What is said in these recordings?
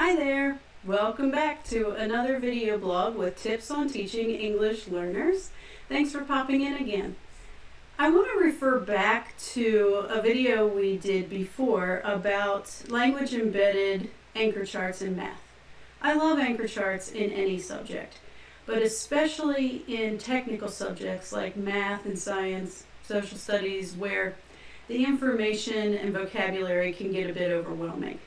Hi there! Welcome back to another video blog with tips on teaching English learners. Thanks for popping in again. I want to refer back to a video we did before about language embedded anchor charts in math. I love anchor charts in any subject, but especially in technical subjects like math and science, social studies, where the information and vocabulary can get a bit overwhelming.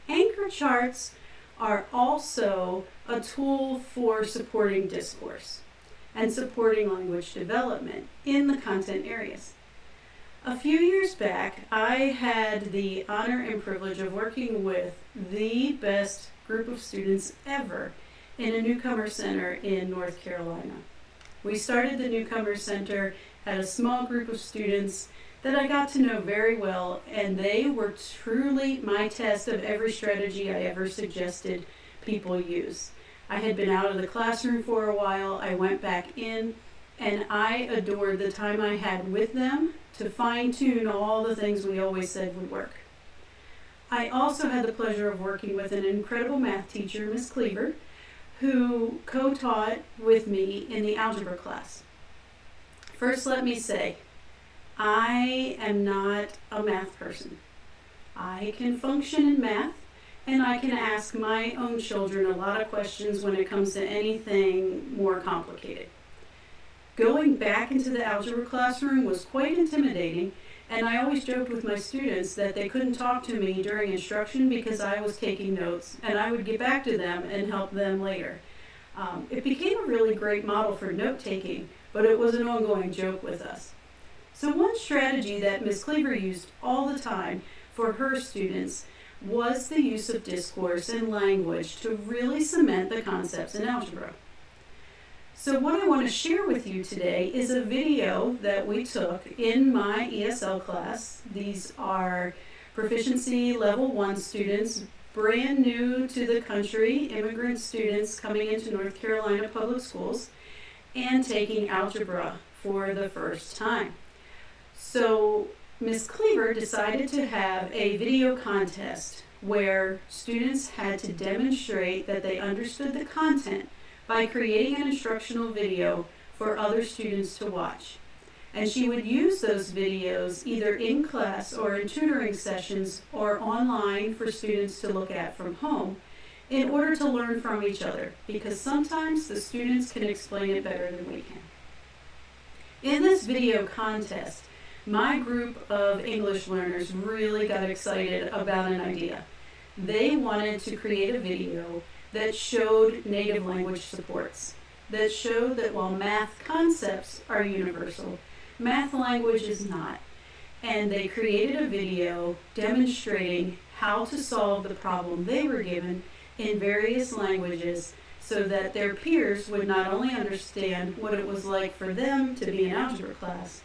Anchor charts are also a tool for supporting discourse and supporting language development in the content areas. A few years back, I had the honor and privilege of working with the best group of students ever in a newcomer center in North Carolina. We started the newcomer center at a small group of students that I got to know very well, and they were truly my test of every strategy I ever suggested people use. I had been out of the classroom for a while, I went back in, and I adored the time I had with them to fine-tune all the things we always said would work. I also had the pleasure of working with an incredible math teacher, Miss Cleaver, who co-taught with me in the algebra class. First, let me say, I am not a math person. I can function in math, and I can ask my own children a lot of questions when it comes to anything more complicated. Going back into the algebra classroom was quite intimidating, and I always joked with my students that they couldn't talk to me during instruction because I was taking notes, and I would get back to them and help them later. It became a really great model for note-taking, but it was an ongoing joke with us. So one strategy that Ms. Cleaver used all the time for her students was the use of discourse and language to really cement the concepts in algebra. So what I want to share with you today is a video that we took in my ESL class. These are proficiency level 1 students, brand new to the country, immigrant students coming into North Carolina public schools and taking algebra for the first time. So Ms. Cleaver decided to have a video contest where students had to demonstrate that they understood the content by creating an instructional video for other students to watch. And she would use those videos either in class or in tutoring sessions or online for students to look at from home in order to learn from each other, because sometimes the students can explain it better than we can. In this video contest, my group of English learners really got excited about an idea. They wanted to create a video that showed native language supports, that showed that while math concepts are universal, math language is not. And they created a video demonstrating how to solve the problem they were given in various languages so that their peers would not only understand what it was like for them to be in algebra class,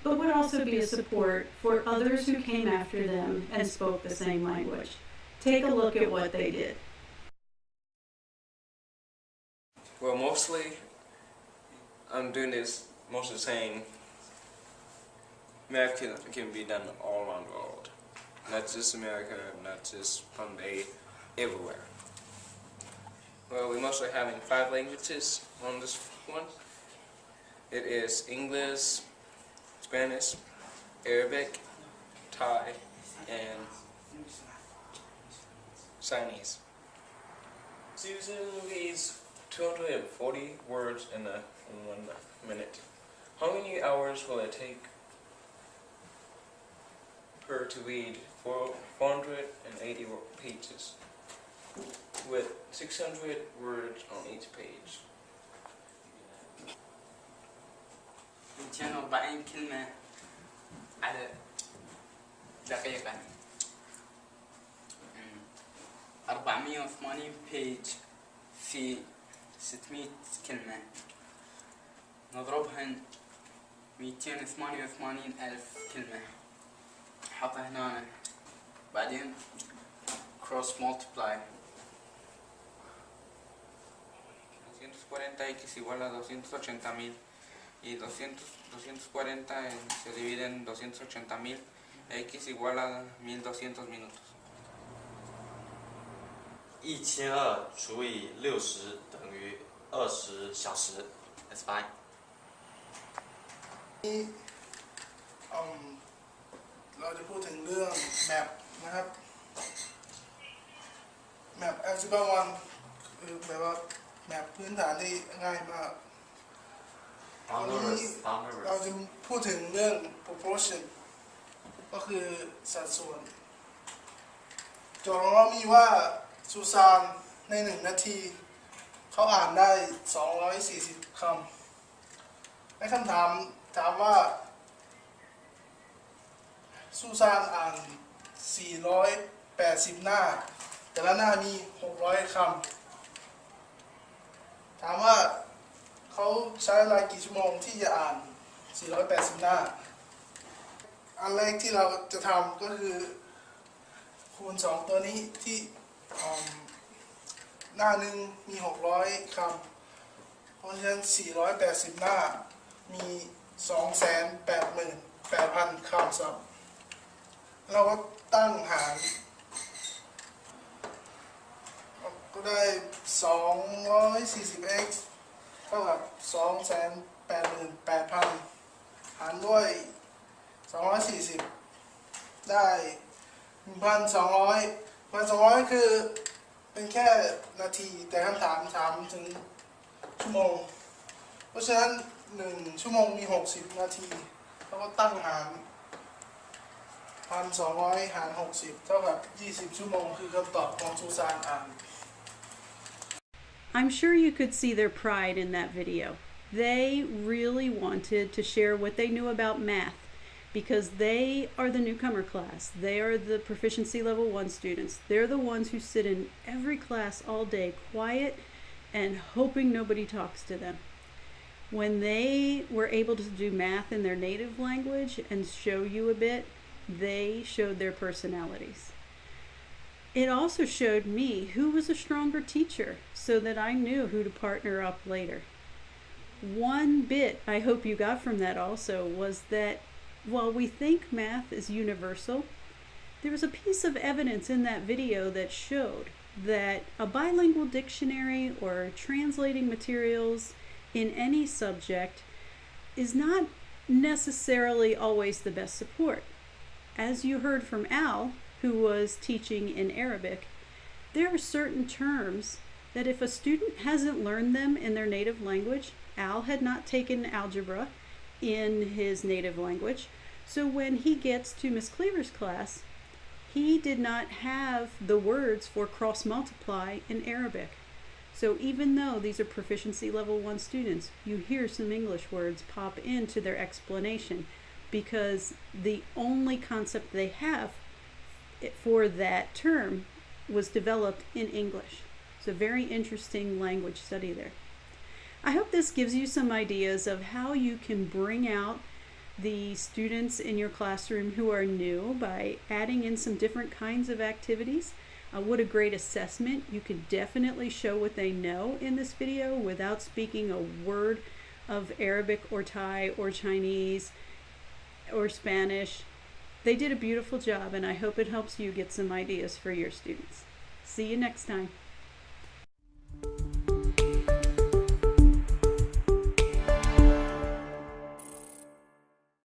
but would also be a support for others who came after them and spoke the same language. Take a look at what they did. Well, mostly I'm doing this mostly saying math can be done all around the world. Not just America, not just from everywhere. Well, we're mostly having 5 languages on this one. It is English, Spanish, Arabic, Thai, and Chinese. Susan reads 240 words in 1 minute. How many hours will it take her to read 480 pages with 600 words on each page? 240 كلمة على دقيقة. 480 بيج في 600 كلمة، نضربهن 288 ألف كلمة، حطها هنا، بعدين cross multiply. 240 x igual a 280.000 y 240 se divide en 280.000, x igual a 1200 minutos. 1200除以60等于20小时。That's fine. เราจะพูดถึงเรื่อง map นะครับ map Algebra 1 คือแบบว่า map พื้นฐานที่ง่ายมาก วันนี้เราจะพูดถึงเรื่อง proportion ก็คือสัดส่วนโจทย์ของเรามีว่าซูซานใน1 นาทีเขาอ่านได้ 240 คำในคำถามถามว่าซูซานอ่าน 480 หน้าแต่ละหน้ามี 600 คำถามว่าเขาใช้เวลากี่ชั่วโมงที่จะอ่าน 480 หน้าอันแรกที่เราจะทำก็คือคูณ 2 ตัวนี้ที่หน้าหนึ่งมี 600 คำเพราะฉะนั้น 480 หน้ามี 288,000 คำศัพท์เราก็ตั้งหารก็ได้ 240x เท่ากับ 288,000 หารด้วย 240 ได้ 1,200 คือเป็นแค่นาทีแต่คำถามถามถึงชั่วโมงเพราะฉะนั้น1 ชั่วโมงมี 60 นาทีเราก็ตั้งหาร 1,200 หาร 60 เท่ากับ 20 ชั่วโมงคือคำตอบของซูซานอ่าน I'm sure you could see their pride in that video. They really wanted to share what they knew about math because they are the newcomer class. They are the proficiency level 1 students. They're the ones who sit in every class all day quiet and hoping nobody talks to them. When they were able to do math in their native language and show you a bit, they showed their personalities. It also showed me who was a stronger teacher so that I knew who to partner up later. One bit I hope you got from that also was that while we think math is universal, there was a piece of evidence in that video that showed that a bilingual dictionary or translating materials in any subject is not necessarily always the best support. As you heard from Al, who was teaching in Arabic, there are certain terms that if a student hasn't learned them in their native language, Al had not taken algebra in his native language, so when he gets to Miss Cleaver's class, he did not have the words for cross multiply in Arabic. So even though these are proficiency level 1 students, you hear some English words pop into their explanation because the only concept they have for that term was developed in English. It's a very interesting language study there. I hope this gives you some ideas of how you can bring out the students in your classroom who are new by adding in some different kinds of activities. What a great assessment. You could definitely show what they know in this video without speaking a word of Arabic or Thai or Chinese or Spanish. They did a beautiful job, and I hope it helps you get some ideas for your students. See you next time.